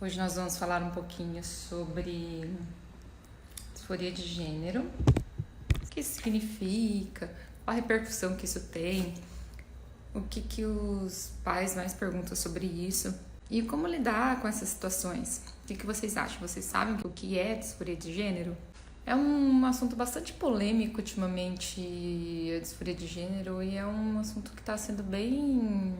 Hoje nós vamos falar um pouquinho sobre disforia de gênero, o que isso significa, qual a repercussão que isso tem, o que os pais mais perguntam sobre isso e como lidar com essas situações. O que vocês acham? Vocês sabem o que é disforia de gênero? É um assunto bastante polêmico ultimamente, a disforia de gênero, e é um assunto que está sendo bem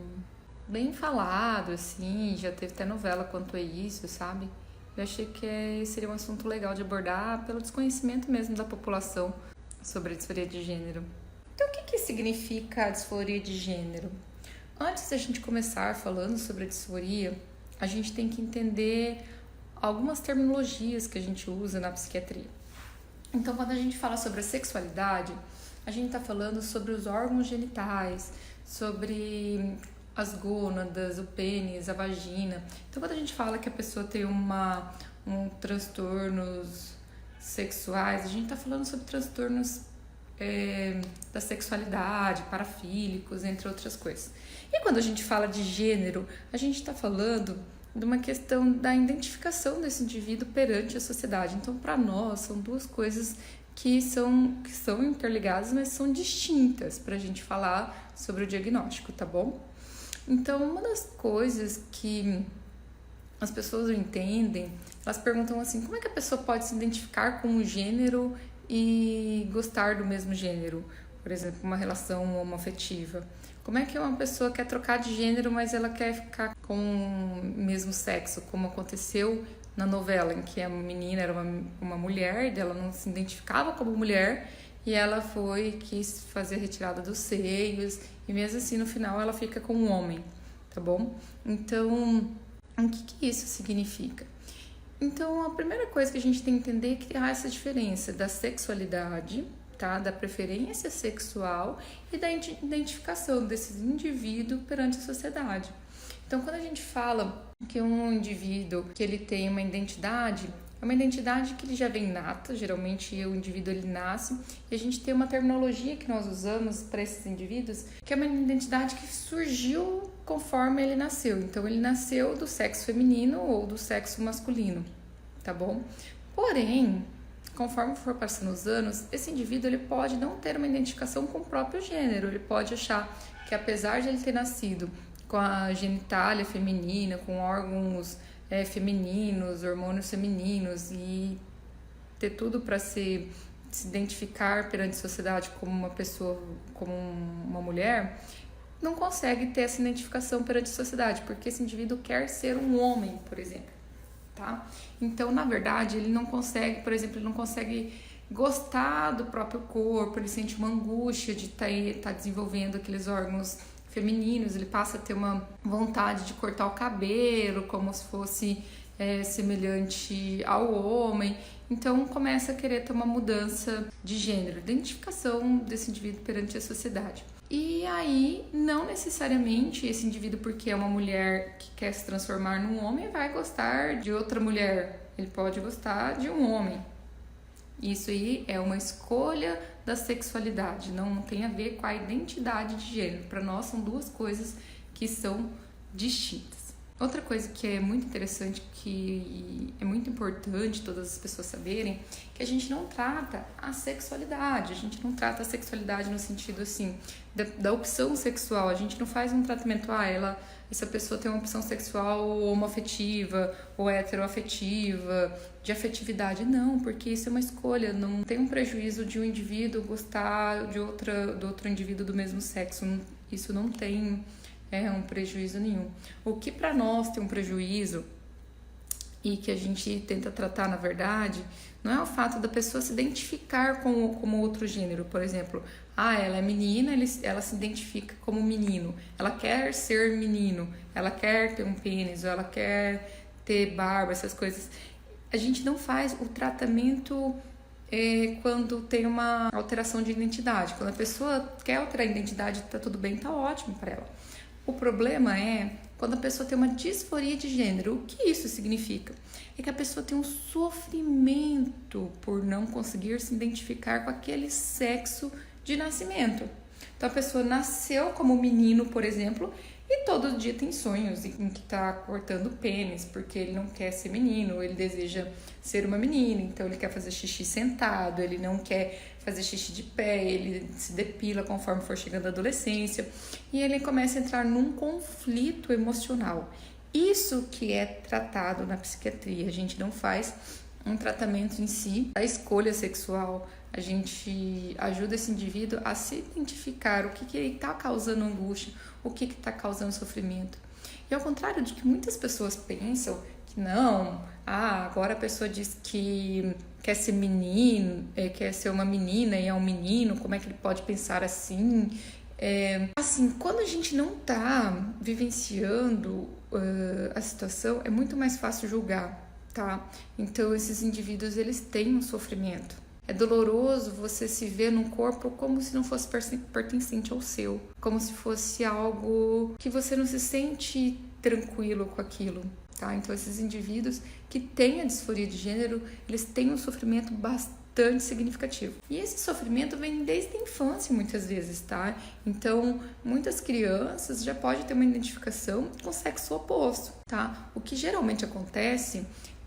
falado, assim, já teve até novela quanto a isso, sabe? Eu achei que seria um assunto legal de abordar pelo desconhecimento mesmo da população sobre a disforia de gênero. Então, o que significa a disforia de gênero? Antes da gente começar falando sobre a disforia, a gente tem que entender algumas terminologias que a gente usa na psiquiatria. Então, quando a gente fala sobre a sexualidade, a gente está falando sobre os órgãos genitais, sobre as gônadas, o pênis, a vagina. Então, quando a gente fala que a pessoa tem transtornos sexuais, a gente está falando sobre transtornos da sexualidade, parafílicos, entre outras coisas. E quando a gente fala de gênero, a gente está falando de uma questão da identificação desse indivíduo perante a sociedade. Então, para nós, são duas coisas que são interligadas, mas são distintas para a gente falar sobre o diagnóstico, tá bom? Então, uma das coisas que as pessoas não entendem, elas perguntam assim, como é que a pessoa pode se identificar com um gênero e gostar do mesmo gênero? Por exemplo, uma relação homoafetiva. Como é que uma pessoa quer trocar de gênero, mas ela quer ficar com o mesmo sexo, como aconteceu na novela, em que a menina era uma mulher, ela não se identificava como mulher, e ela quis fazer a retirada dos seios, e mesmo assim no final ela fica com um homem, tá bom? Então, o que isso significa? Então, a primeira coisa que a gente tem que entender é que há essa diferença da sexualidade, tá? Da preferência sexual e da identificação desse indivíduo perante a sociedade. Então, quando a gente fala que um indivíduo que ele tem uma identidade, é uma identidade que ele já vem nata, geralmente o indivíduo ele nasce, e a gente tem uma terminologia que nós usamos para esses indivíduos, que é uma identidade que surgiu conforme ele nasceu. Então, ele nasceu do sexo feminino ou do sexo masculino, tá bom? Porém, conforme for passando os anos, esse indivíduo ele pode não ter uma identificação com o próprio gênero, ele pode achar que apesar de ele ter nascido com a genitália feminina, com órgãos femininos, hormônios femininos e ter tudo para se identificar perante a sociedade como uma pessoa, como uma mulher, não consegue ter essa identificação perante a sociedade, porque esse indivíduo quer ser um homem, por exemplo, tá? Então, na verdade, ele não consegue, por exemplo, ele não consegue gostar do próprio corpo, ele sente uma angústia de estar desenvolvendo aqueles órgãos femininos, ele passa a ter uma vontade de cortar o cabelo, como se fosse semelhante ao homem. Então, começa a querer ter uma mudança de gênero, identificação desse indivíduo perante a sociedade. E aí, não necessariamente esse indivíduo, porque é uma mulher que quer se transformar num homem, vai gostar de outra mulher. Ele pode gostar de um homem. Isso aí é uma escolha da sexualidade, não tem a ver com a identidade de gênero. Para nós são duas coisas que são distintas. Outra coisa que é muito interessante, que é muito importante todas as pessoas saberem, que a gente não trata a sexualidade, no sentido assim, da opção sexual, a gente não faz um tratamento, essa pessoa tem uma opção sexual homoafetiva ou heteroafetiva, de afetividade, não, porque isso é uma escolha, não tem um prejuízo de um indivíduo gostar do outro indivíduo do mesmo sexo, isso não tem um prejuízo nenhum. O que para nós tem um prejuízo e que a gente tenta tratar, na verdade, não é o fato da pessoa se identificar como outro gênero. Por exemplo, ela é menina, ela se identifica como menino, ela quer ser menino, ela quer ter um pênis, ela quer ter barba, essas coisas. A gente não faz o tratamento quando tem uma alteração de identidade. Quando a pessoa quer alterar a identidade, tá tudo bem, tá ótimo para ela. O problema é quando a pessoa tem uma disforia de gênero. O que isso significa? É que a pessoa tem um sofrimento por não conseguir se identificar com aquele sexo de nascimento. Então a pessoa nasceu como menino, por exemplo, E todo dia tem sonhos em que tá cortando o pênis, porque ele não quer ser menino, ele deseja ser uma menina, então ele quer fazer xixi sentado, ele não quer fazer xixi de pé, ele se depila conforme for chegando a adolescência, e ele começa a entrar num conflito emocional. Isso que é tratado na psiquiatria, a gente não faz um tratamento em si da escolha sexual, a gente ajuda esse indivíduo a se identificar o que ele está causando angústia, o que está causando sofrimento. E ao contrário de que muitas pessoas pensam que não, agora a pessoa diz que quer ser menino, quer ser uma menina e é um menino, como é que ele pode pensar assim? Assim, quando a gente não está vivenciando a situação, é muito mais fácil julgar, tá? Então, esses indivíduos, eles têm um sofrimento. É doloroso você se ver num corpo como se não fosse pertencente ao seu, como se fosse algo que você não se sente tranquilo com aquilo, tá? Então, esses indivíduos que têm a disforia de gênero, eles têm um sofrimento bastante significativo. E esse sofrimento vem desde a infância, muitas vezes, tá? Então, muitas crianças já podem ter uma identificação com o sexo oposto, tá? O que geralmente acontece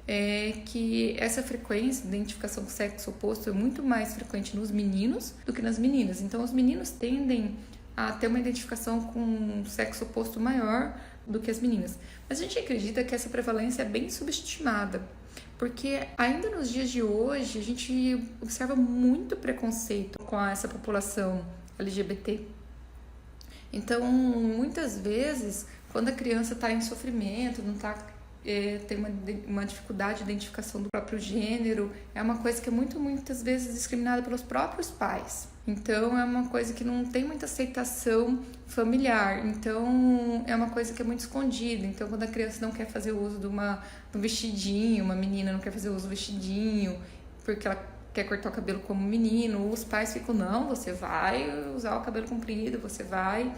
é que essa frequência de identificação com o sexo oposto é muito mais frequente nos meninos do que nas meninas. Então, os meninos tendem a ter uma identificação com o sexo oposto maior do que as meninas. Mas a gente acredita que essa prevalência é bem subestimada, porque ainda nos dias de hoje a gente observa muito preconceito com essa população LGBT. Então, muitas vezes, quando a criança está em sofrimento, não está tem uma dificuldade de identificação do próprio gênero, é uma coisa que é muitas vezes discriminada pelos próprios pais. Então, é uma coisa que não tem muita aceitação familiar. Então, é uma coisa que é muito escondida. Então, quando a criança não quer fazer uso de um vestidinho, uma menina não quer fazer uso do vestidinho, porque ela quer cortar o cabelo como menino, os pais ficam, não, você vai usar o cabelo comprido, você vai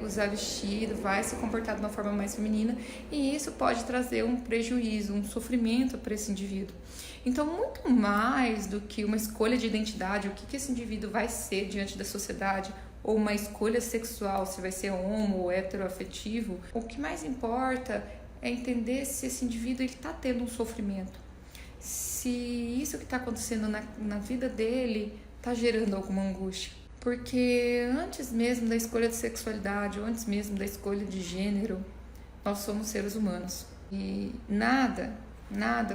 usar vestido, vai se comportar de uma forma mais feminina, e isso pode trazer um prejuízo, um sofrimento para esse indivíduo. Então, muito mais do que uma escolha de identidade, o que esse indivíduo vai ser diante da sociedade, ou uma escolha sexual, se vai ser homo ou heteroafetivo, o que mais importa é entender se esse indivíduo está tendo um sofrimento. Se isso que está acontecendo na vida dele está gerando alguma angústia. Porque antes mesmo da escolha de sexualidade, ou antes mesmo da escolha de gênero, nós somos seres humanos. E nada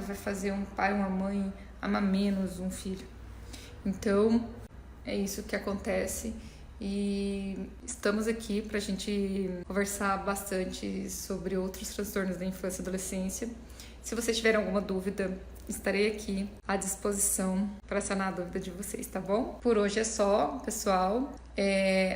vai fazer um pai ou uma mãe amar menos um filho. Então, é isso que acontece. E estamos aqui para a gente conversar bastante sobre outros transtornos da infância e adolescência. Se vocês tiverem alguma dúvida, estarei aqui à disposição para sanar a dúvida de vocês, tá bom? Por hoje é só, pessoal.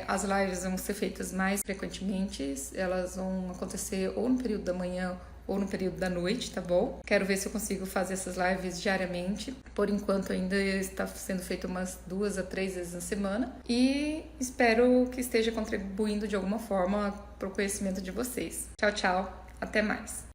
As lives vão ser feitas mais frequentemente. Elas vão acontecer ou no período da manhã ou no período da noite, tá bom? Quero ver se eu consigo fazer essas lives diariamente. Por enquanto ainda está sendo feito umas 2 a 3 vezes na semana. E espero que esteja contribuindo de alguma forma para o conhecimento de vocês. Tchau, tchau. Até mais.